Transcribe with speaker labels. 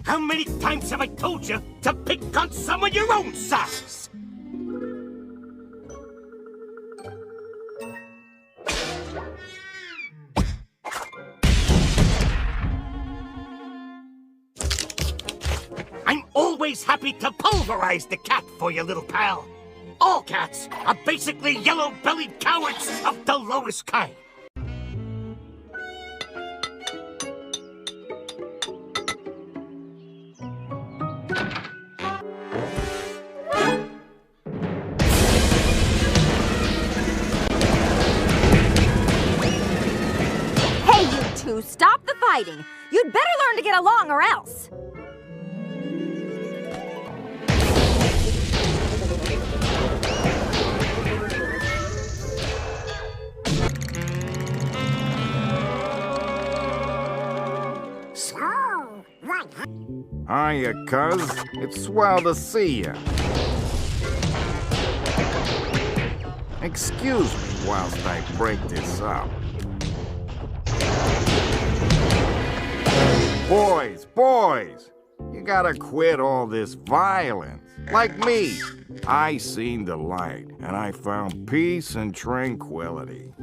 Speaker 1: How many times have I told you to pick on someone your own size? I'm always happy to pulverize the cat for you, little pal. All cats are basically yellow-bellied cowards of the lowest kind.
Speaker 2: Hey, you two, stop the fighting. You'd better learn to get along or else.
Speaker 3: Hiya, cuz. It's swell to see ya. Excuse me whilst I break this up. Boys! You gotta quit all this violence. Like me, I seen the light, and I found peace and tranquility.